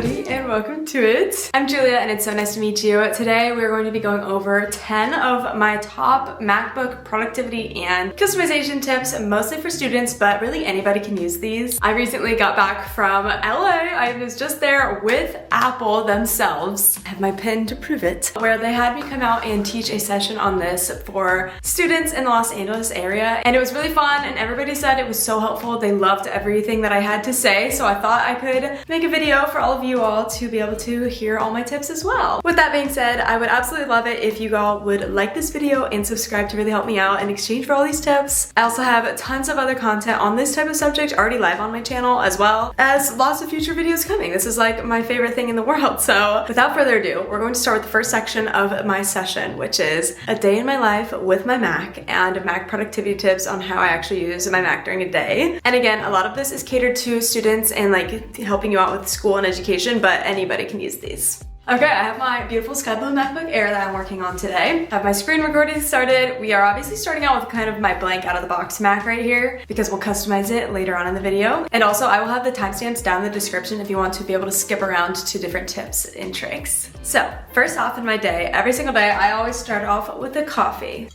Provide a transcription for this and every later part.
everybody and welcome to it. I'm Julia and it's so nice to meet you. Today we're going to be going over 10 of my top MacBook productivity and customization tips, mostly for students, but really anybody can use these. I recently got back from LA. I was just there with Apple themselves. I have my pen to prove it, where they had me come out and teach a session on this for students in the Los Angeles area. And it was really fun and everybody said it was so helpful. They loved everything that I had to say. So I thought I could make a video for all of you all to be able to hear all my tips as well. With that being said, I would absolutely love it if you all would like this video and subscribe to really help me out in exchange for all these tips. I also have tons of other content on this type of subject already live on my channel, as well as lots of future videos coming. This is like my favorite thing in the world. So without further ado, we're going to start with the first section of my session, which is a day in my life with my Mac and Mac productivity tips on how I actually use my Mac during a day. And again, a lot of this is catered to students and like helping you out with school and education, but anybody can use these. Okay, I have my beautiful sky blue MacBook Air that I'm working on today. I have my screen recording started. We are obviously starting out with kind of my blank out of the box Mac right here because we'll customize it later on in the video. And also I will have the timestamps down in the description if you want to be able to skip around to different tips and tricks. So first off in my day, every single day, I always start off with a coffee.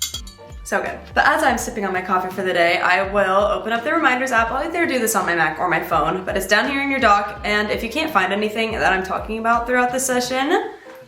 So good. But as I'm sipping on my coffee for the day, I will open up the Reminders app. I'll either do this on my Mac or my phone, but it's down here in your dock. And if you can't find anything that I'm talking about throughout the session,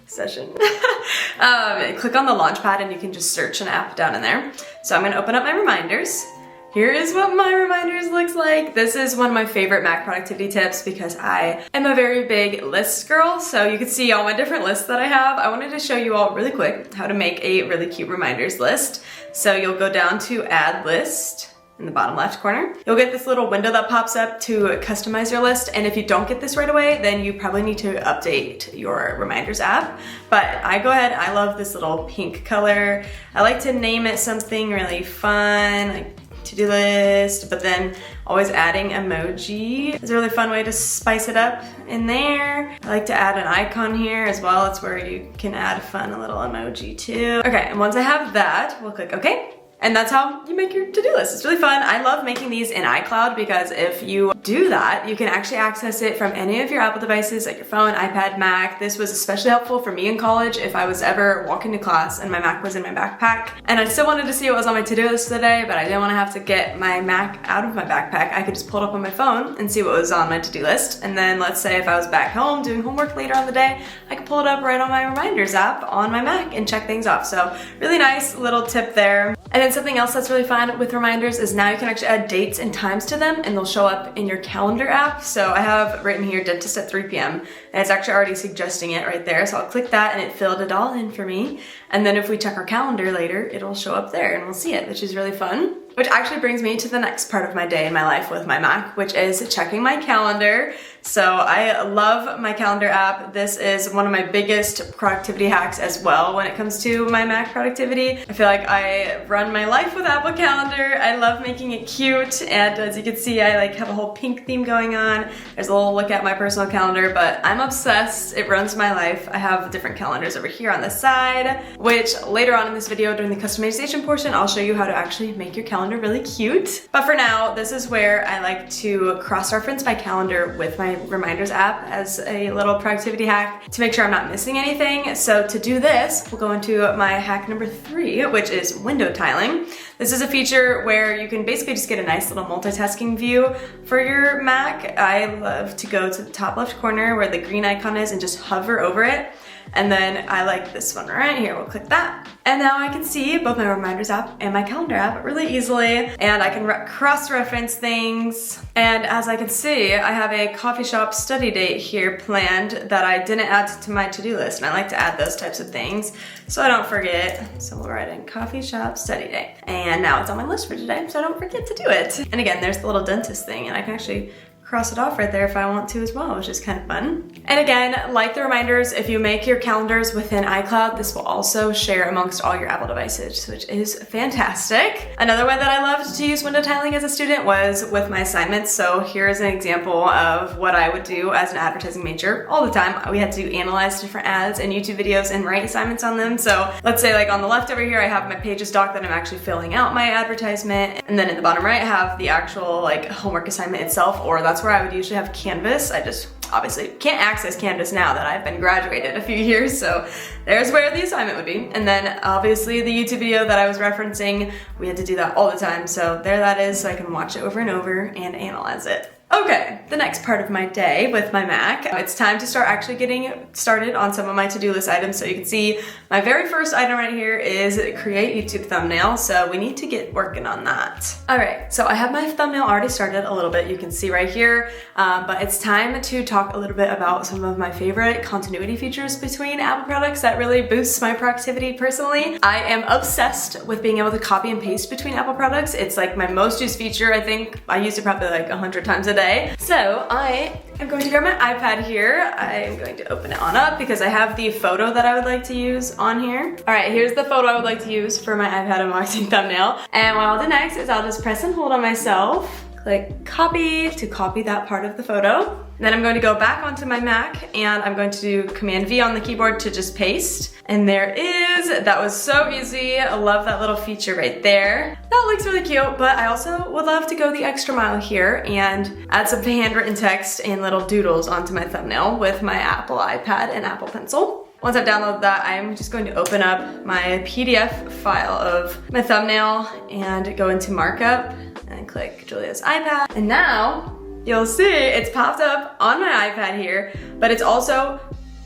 click on the Launchpad and you can just search an app down in there. So I'm gonna open up my Reminders. Here is what my Reminders looks like. This is one of my favorite Mac productivity tips because I am a very big lists girl. So you can see all my different lists that I have. I wanted to show you all really quick how to make a really cute Reminders list. So you'll go down to Add List in the bottom left corner. You'll get this little window that pops up to customize your list. And if you don't get this right away, then you probably need to update your Reminders app. But I go ahead, I love this little pink color. I like to name it something really fun, like to-do list, but then always adding emoji is a really fun way to spice it up in there. I like to add an icon here as well. It's where you can add a fun little emoji too. Okay, and once I have that, we'll click OK. And that's how you make your to-do list. It's really fun. I love making these in iCloud because if you do that, you can actually access it from any of your Apple devices, like your phone, iPad, Mac. This was especially helpful for me in college if I was ever walking to class and my Mac was in my backpack. And I still wanted to see what was on my to-do list today, but I didn't want to have to get my Mac out of my backpack. I could just pull it up on my phone and see what was on my to-do list. And then let's say if I was back home doing homework later on the day, I could pull it up right on my Reminders app on my Mac and check things off. So really nice little tip there. And then something else that's really fun with Reminders is now you can actually add dates and times to them and they'll show up in your calendar app. So I have written here dentist at 3 p.m. and it's actually already suggesting it right there. So I'll click that and it filled it all in for me. And then if we check our calendar later, it'll show up there and we'll see it, which is really fun. Which actually brings me to the next part of my day in my life with my Mac, which is checking my calendar. So I love my calendar app. This is one of my biggest productivity hacks as well when it comes to my Mac productivity. I feel like I run my life with Apple Calendar. I love making it cute, and as you can see, I like have a whole pink theme going on. There's a little look at my personal calendar, but I'm obsessed. It runs my life. I have different calendars over here on the side, which later on in this video during the customization portion, I'll show you how to actually make your calendar really cute. But for now, this is where I like to cross-reference my calendar with my Reminders app as a little productivity hack to make sure I'm not missing anything. So to do this, we'll go into my hack number 3, which is window tiling. This is a feature where you can basically just get a nice little multitasking view for your Mac. I love to go to the top left corner where the green icon is and just hover over it. And then I like this one right here. We'll click that. And now I can see both my Reminders app and my calendar app really easily. And I can cross-reference things. And as I can see, I have a coffee shop study date here planned that I didn't add to my to-do list. And I like to add those types of things so I don't forget. So we'll write in coffee shop study day. And now it's on my list for today, so I don't forget to do it. And again, there's the little dentist thing, and I can actually cross it off right there if I want to as well, which is kind of fun. And again, like the Reminders, if you make your calendars within iCloud, this will also share amongst all your Apple devices, which is fantastic. Another way that I loved to use window tiling as a student was with my assignments. So here's an example of what I would do as an advertising major all the time. We had to analyze different ads and YouTube videos and write assignments on them. So let's say like on the left over here, I have my Pages doc that I'm actually filling out my advertisement. And then in the bottom right, I have the actual like homework assignment itself, or that's where I would usually have Canvas. I just obviously can't access Canvas now that I've been graduated a few years, so there's where the assignment would be. And then obviously the YouTube video that I was referencing, we had to do that all the time, so there that is, so I can watch it over and over and analyze it. Okay, the next part of my day with my Mac, it's time to start actually getting started on some of my to-do list items. So you can see my very first item right here is create YouTube thumbnail, so we need to get working on that. All right, so I have my thumbnail already started a little bit, you can see right here, but it's time to talk a little bit about some of my favorite continuity features between Apple products that really boosts my productivity personally. I am obsessed with being able to copy and paste between Apple products. It's like my most used feature. I think I use it probably like 100 times a day. So I am going to grab my iPad here. I am going to open it on up because I have the photo that I would like to use on here. All right, here's the photo I would like to use for my iPad unboxing thumbnail. And what I'll do next is I'll just press and hold on myself, click copy to copy that part of the photo. And then I'm going to go back onto my Mac and I'm going to do Command V on the keyboard to just paste. And there is, that was so easy. I love that little feature right there. That looks really cute, but I also would love to go the extra mile here and add some handwritten text and little doodles onto my thumbnail with my Apple iPad and Apple Pencil. Once I've downloaded that, I'm just going to open up my PDF file of my thumbnail and go into markup and click Julia's iPad. And now you'll see it's popped up on my iPad here, but it's also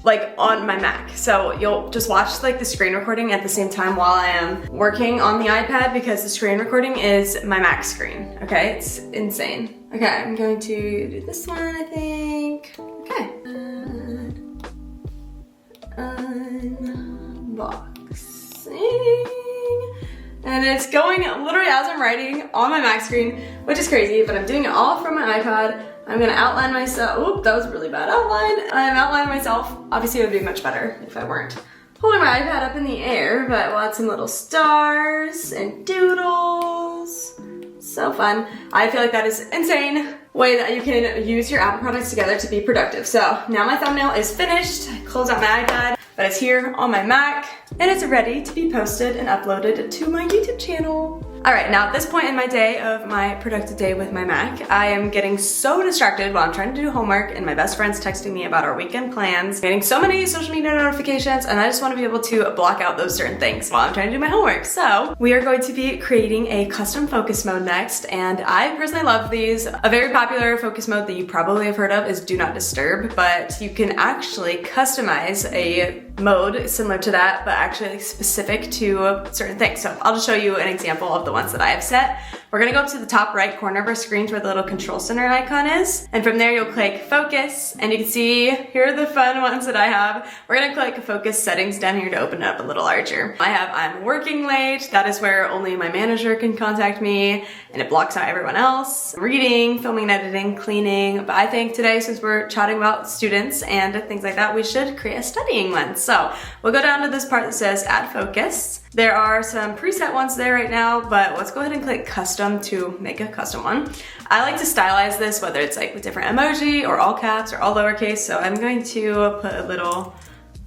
like on my Mac. So you'll just watch like the screen recording at the same time while I am working on the iPad because the screen recording is my Mac screen. Okay, it's insane. Okay, I'm going to do this one, I think. Okay. Unboxing. And it's going literally as I'm writing on my Mac screen, which is crazy, but I'm doing it all from my iPad. I'm gonna outline myself. Oop, that was a really bad outline. I'm outlining myself. Obviously it would be much better if I weren't holding my iPad up in the air, but we'll add some little stars and doodles. So fun. I feel like that is insane way that you can use your Apple products together to be productive. So now my thumbnail is finished. I close out my iPad, but it's here on my Mac and it's ready to be posted and uploaded to my YouTube channel. All right, now at this point in my day of my productive day with my Mac, I am getting so distracted while I'm trying to do homework and my best friend's texting me about our weekend plans, getting so many social media notifications, and I just want to be able to block out those certain things while I'm trying to do my homework. So we are going to be creating a custom focus mode next, and I personally love these. A very popular focus mode that you probably have heard of is Do Not Disturb, but you can actually customize a mode similar to that, but actually specific to certain things. So I'll just show you an example of the ones that I have set. We're gonna go up to the top right corner of our screen where the little control center icon is. And from there you'll click focus, and you can see here are the fun ones that I have. We're gonna click focus settings down here to open it up a little larger. I have I'm working late. That is where only my manager can contact me, and it blocks out everyone else. Reading, filming, editing, cleaning. But I think today, since we're chatting about students and things like that, we should create a studying one. So we'll go down to this part that says add focus. There are some preset ones there right now, but let's go ahead and click custom to make a custom one. I like to stylize this, whether it's like with different emoji or all caps or all lowercase. So I'm going to put a little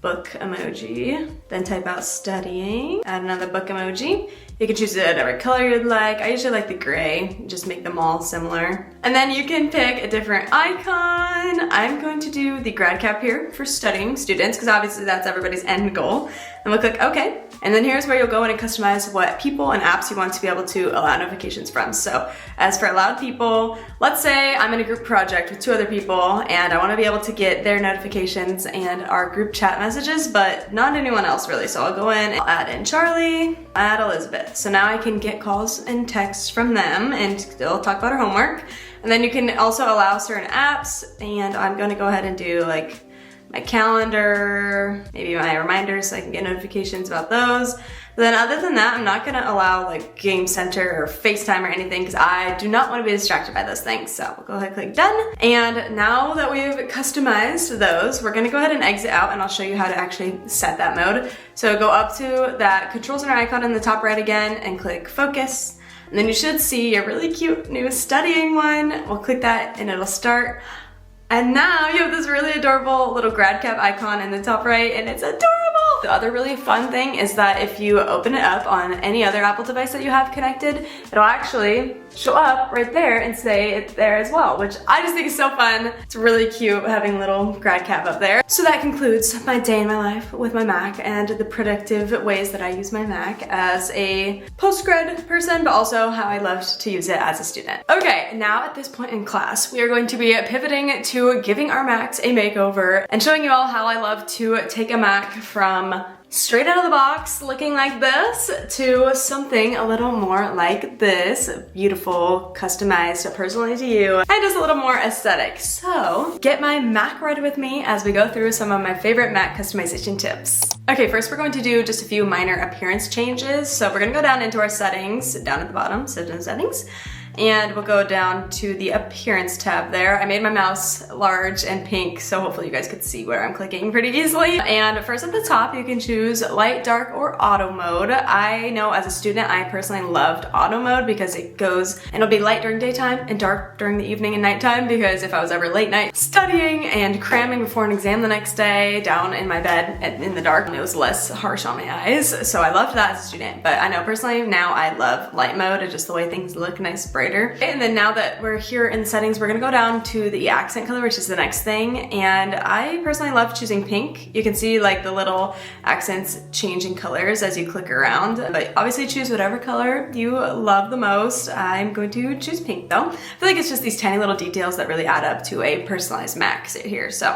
book emoji, then type out studying, add another book emoji. You can choose whatever color you'd like. I usually like the gray, just make them all similar. And then you can pick a different icon. I'm going to do the grad cap here for studying students, because obviously that's everybody's end goal. And we'll click OK. And then here's where you'll go in and customize what people and apps you want to be able to allow notifications from. So as for allowed people, let's say I'm in a group project with 2 other people and I want to be able to get their notifications and our group chat messages, but not anyone else really. So I'll go in, I'll add in Charlie, add Elizabeth. So now I can get calls and texts from them and still talk about our homework. And then you can also allow certain apps, and I'm going to go ahead and do like my calendar, maybe my reminders so I can get notifications about those. But then other than that, I'm not gonna allow like Game Center or FaceTime or anything because I do not want to be distracted by those things. So we'll go ahead and click done. And now that we've customized those, we're gonna go ahead and exit out, and I'll show you how to actually set that mode. So go up to that control center icon in the top right again and click focus. And then you should see a really cute new studying one. We'll click that and it'll start. And now you have this really adorable little grad cap icon in the top right, and it's adorable. The other really fun thing is that if you open it up on any other Apple device that you have connected, it'll actually show up right there and say it's there as well, which I just think is so fun. It's really cute having a little grad cap up there. So that concludes my day in my life with my Mac and the productive ways that I use my Mac as a post-grad person, but also how I loved to use it as a student. Okay, now at this point in class, we are going to be pivoting to giving our Macs a makeover and showing you all how I love to take a Mac from straight out of the box looking like this to something a little more like this, beautiful, customized, personally to you, and just a little more aesthetic. So get my Mac ready with me as we go through some of my favorite Mac customization tips. Okay, first we're going to do just a few minor appearance changes. So we're gonna go down into our settings, down at the bottom, system settings, and we'll go down to the appearance tab there. I made my mouse large and pink, so hopefully you guys could see where I'm clicking pretty easily. And first at the top, you can choose light, dark, or auto mode. I know as a student, I personally loved auto mode because it goes, and it'll be light during daytime and dark during the evening and nighttime, because if I was ever late night studying and cramming before an exam the next day, down in my bed in the dark, it was less harsh on my eyes. So I loved that as a student, but I know personally now I love light mode. It's just the way things look nice, brighter. And then now that we're here in the settings, we're gonna go down to the accent color, which is the next thing. And I personally love choosing pink. You can see like the little accents changing colors as you click around, but obviously choose whatever color you love the most. I'm going to choose pink though. I feel like it's just these tiny little details that really add up to a personalized Mac sit here. So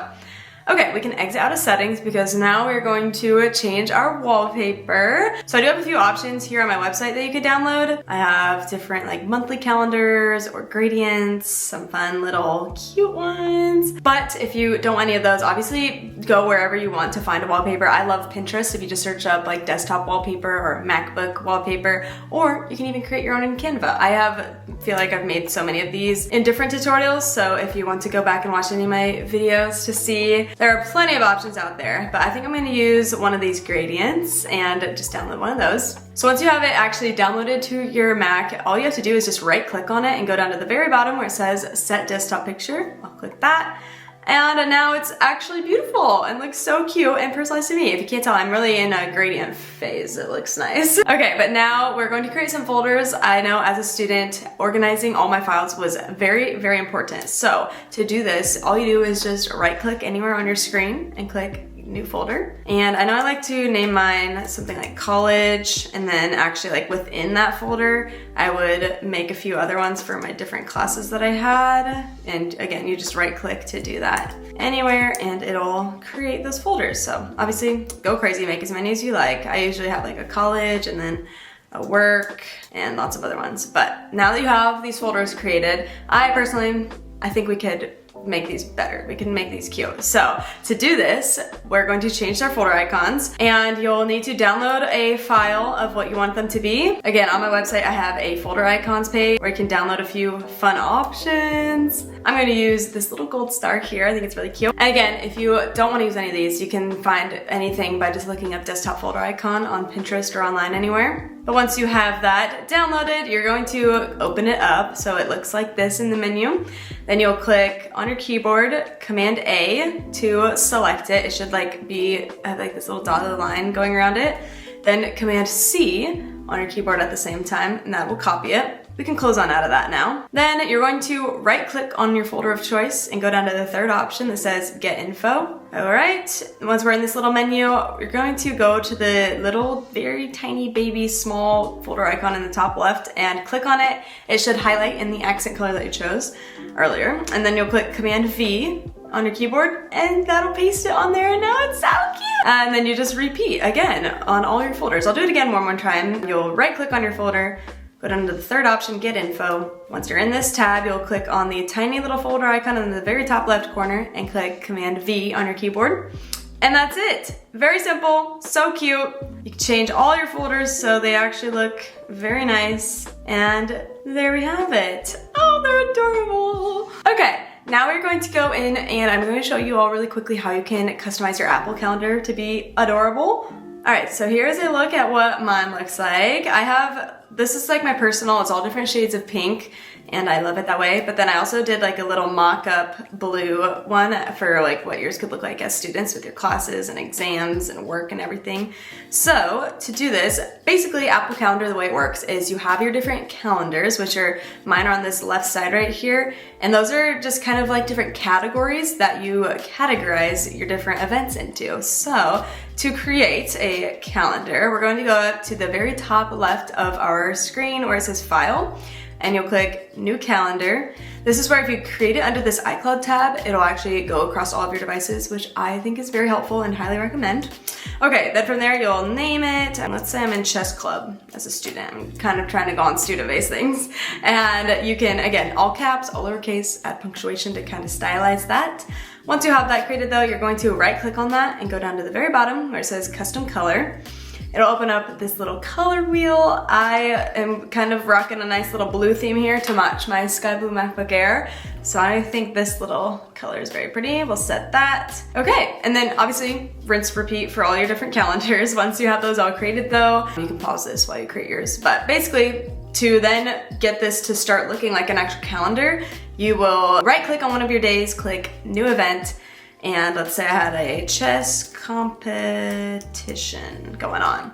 okay, we can exit out of settings because now we're going to change our wallpaper. So I do have a few options here on my website that you could download. I have different like monthly calendars or gradients, some fun little cute ones. But if you don't want any of those, obviously go wherever you want to find a wallpaper. I love Pinterest if you just search up like desktop wallpaper or MacBook wallpaper, or you can even create your own in Canva. I feel like I've made so many of these in different tutorials, so if you want to go back and watch any of my videos to see, there are plenty of options out there, but I think I'm going to use one of these gradients and just download one of those. So once you have it actually downloaded to your Mac, all you have to do is just right click on it and go down to the very bottom where it says set desktop picture. I'll click that. And now it's actually beautiful and looks so cute and personalized to me. If you can't tell, I'm really in a gradient phase. It looks nice. Okay, but now we're going to create some folders. I know as a student, organizing all my files was very, very important. So to do this, all you do is just right click anywhere on your screen and click new folder. And I know I like to name mine something like college, and then actually like within that folder I would make a few other ones for my different classes that I had. And again, you just right click to do that anywhere and it'll create those folders. So obviously go crazy, make as many as you like. I usually have like a college and then a work and lots of other ones. But now that you have these folders created, I think we could make these better. We can make these cute. So to do this, we're going to change our folder icons, and you'll need to download a file of what you want them to be. Again, on my website, I have a folder icons page where you can download a few fun options. I'm going to use this little gold star here. I think it's really cute. And again, if you don't want to use any of these, you can find anything by just looking up desktop folder icon on Pinterest or online anywhere. But once you have that downloaded, you're going to open it up so it looks like this in the menu. Then you'll click on your keyboard, Command A to select it. It should like have like this little dotted line going around it. Then Command C on your keyboard at the same time, and that will copy it. We can close on out of that now. Then you're going to right click on your folder of choice and go down to the third option that says Get Info. All right, once we're in this little menu, you're going to go to the little very tiny baby small folder icon in the top left and click on it. It should highlight in the accent color that you chose earlier. And then you'll click Command V on your keyboard and that'll paste it on there, and now it's so cute. And then you just repeat again on all your folders. I'll do it again one more time. You'll right click on your folder, go down to the third option, Get Info. Once you're in this tab, you'll click on the tiny little folder icon in the very top left corner and click Command V on your keyboard. And that's it. Very simple, so cute. You can change all your folders so they actually look very nice. And there we have it. Oh, they're adorable. Okay, now we're going to go in and I'm going to show you all really quickly how you can customize your Apple Calendar to be adorable. All right, so here's a look at what mine looks like. I have this is like my personal, it's all different shades of pink, and I love it that way. But then I also did like a little mock-up blue one for like what yours could look like as students with your classes and exams and work and everything. So to do this, basically Apple Calendar, the way it works is you have your different calendars, which are, mine are on this left side right here, and those are just kind of like different categories that you categorize your different events into. So to create a calendar, we're going to go up to the very top left of our screen where it says File, and you'll click New Calendar. This is where if you create it under this iCloud tab, it'll actually go across all of your devices, which I think is very helpful and highly recommend. Okay, then from there you'll name it, and let's say I'm in chess club as a student. I'm kind of trying to go on student-based things. And you can, again, all caps, all lowercase, add punctuation to kind of stylize that. Once you have that created though, you're going to right click on that and go down to the very bottom where it says custom color. It'll open up this little color wheel. I am kind of rocking a nice little blue theme here to match my sky blue MacBook Air. So I think this little color is very pretty. We'll set that. Okay, and then obviously rinse, repeat for all your different calendars. Once you have those all created though, you can pause this while you create yours. But basically, to then get this to start looking like an actual calendar, you will right click on one of your days, click new event, and let's say I had a chess competition going on.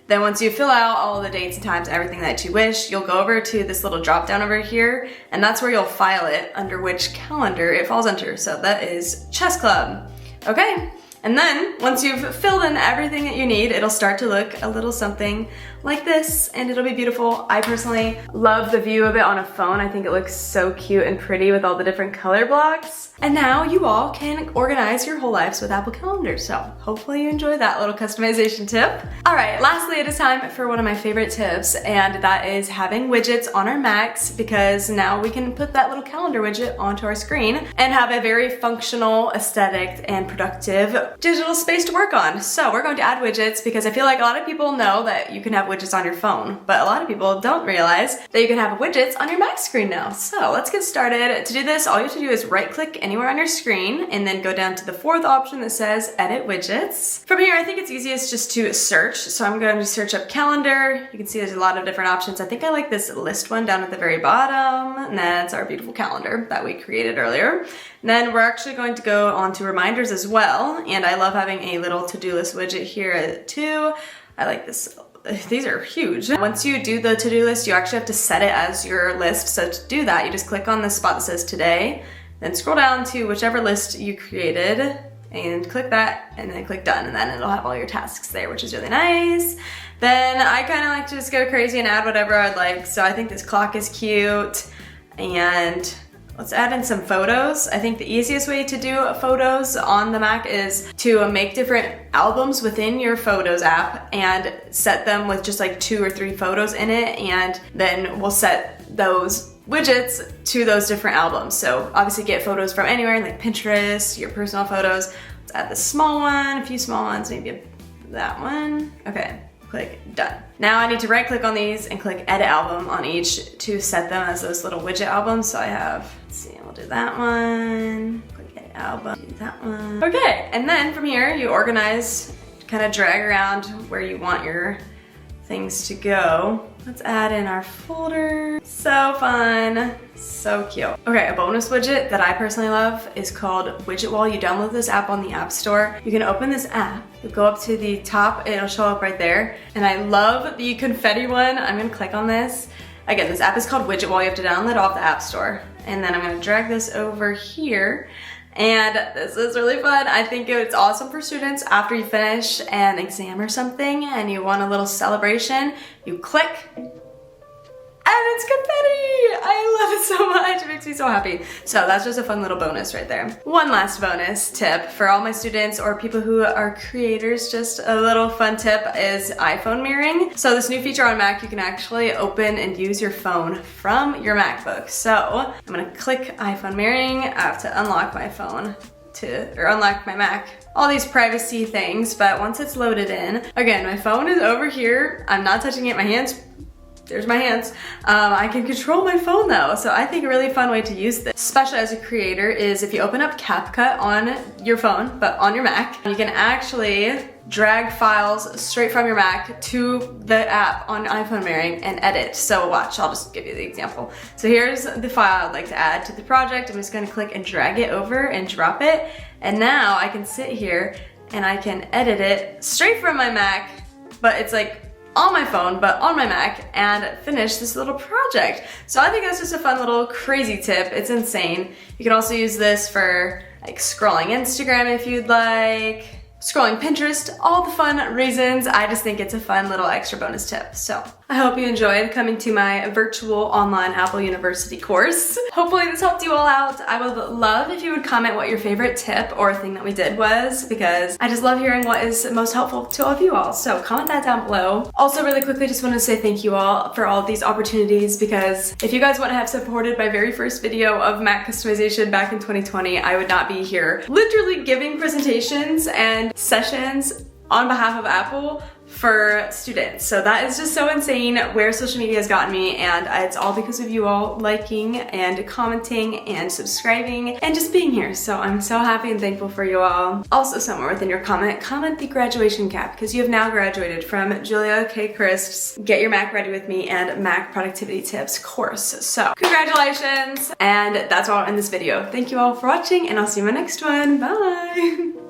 Then once you fill out all the dates and times and everything that you wish, you'll go over to this little drop down over here, and that's where you'll file it under which calendar it falls under. So that is chess club. Okay, and then once you've filled in everything that you need, it'll start to look a little something like this, and it'll be beautiful. I personally love the view of it on a phone. I think it looks so cute and pretty with all the different color blocks. And now you all can organize your whole lives with Apple Calendar. So hopefully you enjoy that little customization tip. All right, lastly, it is time for one of my favorite tips, and that is having widgets on our Macs, because now we can put that little calendar widget onto our screen and have a very functional, aesthetic, and productive digital space to work on. So we're going to add widgets because I feel like a lot of people know that you can have widgets on your phone, but a lot of people don't realize that you can have widgets on your Mac screen now. So let's get started. To do this, all you have to do is right click anywhere on your screen and then go down to the fourth option that says edit widgets. From here, I think it's easiest just to search. So I'm going to search up calendar. You can see there's a lot of different options. I think I like this list one down at the very bottom, and that's our beautiful calendar that we created earlier. And then we're actually going to go on to reminders as well, and I love having a little to-do list widget here too. I like this. These are huge. Once you do the to-do list, you actually have to set it as your list. So to do that, you just click on the spot that says today, then scroll down to whichever list you created and click that, and then click done, and then it'll have all your tasks there, which is really nice. Then I kind of like to just go crazy and add whatever I'd like. So I think this clock is cute, and let's add in some photos. I think the easiest way to do photos on the Mac is to make different albums within your Photos app and set them with just like 2 or 3 photos in it, and then we'll set those widgets to those different albums. So obviously get photos from anywhere, like Pinterest, your personal photos. Let's add the small one, a few small ones, maybe that one. Okay. Click done. Now I need to right click on these and click edit album on each to set them as those little widget albums. So I have, let's see, we'll do that one, click edit album, do that one. Okay, and then from here you organize, kind of drag around where you want your things to go. Let's add in our folder. So fun, so cute. Okay, a bonus widget that I personally love is called Widget Wall. You download this app on the App Store. You can open this app, you go up to the top, it'll show up right there. And I love the confetti one. I'm gonna click on this. Again, this app is called Widget Wall. You have to download off the App Store. And then I'm gonna drag this over here. And this is really fun. I think it's awesome for students after you finish an exam or something and you want a little celebration. You click and it's confetti! I love it so much, it makes me so happy. So that's just a fun little bonus right there. One last bonus tip for all my students or people who are creators, just a little fun tip is iPhone mirroring. So this new feature on Mac, you can actually open and use your phone from your MacBook. So I'm gonna click iPhone mirroring. I have to unlock my phone or unlock my Mac. All these privacy things, but once it's loaded in, again, my phone is over here. I'm not touching it, my hands, there's my hands. I can control my phone though, so I think a really fun way to use this, especially as a creator, is if you open up CapCut on your phone, but on your Mac, you can actually drag files straight from your Mac to the app on iPhone Mirroring and edit. So watch, I'll just give you the example. So here's the file I'd like to add to the project. I'm just gonna click and drag it over and drop it. And now I can sit here and I can edit it straight from my Mac, but it's like on my phone, but on my Mac, and finish this little project. So I think that's just a fun little crazy tip. It's insane. You can also use this for like scrolling Instagram if you'd like, scrolling Pinterest, all the fun reasons. I just think it's a fun little extra bonus tip. So I hope you enjoyed coming to my virtual online Apple University course. Hopefully this helped you all out. I would love if you would comment what your favorite tip or thing that we did was, because I just love hearing what is most helpful to all of you all. So comment that down below. Also really quickly, just want to say thank you all for all of these opportunities, because if you guys wouldn't have supported my very first video of Mac customization back in 2020, I would not be here literally giving presentations and sessions on behalf of Apple for students. So that is just so insane where social media has gotten me, and it's all because of you all liking and commenting and subscribing and just being here. So I'm so happy and thankful for you all. Also, somewhere within your comment the graduation cap, because you have now graduated from Julia K. Crist's Get Your Mac Ready With Me and Mac Productivity Tips course. So congratulations, and that's all in this video. Thank you all for watching, and I'll see you in my next one. Bye!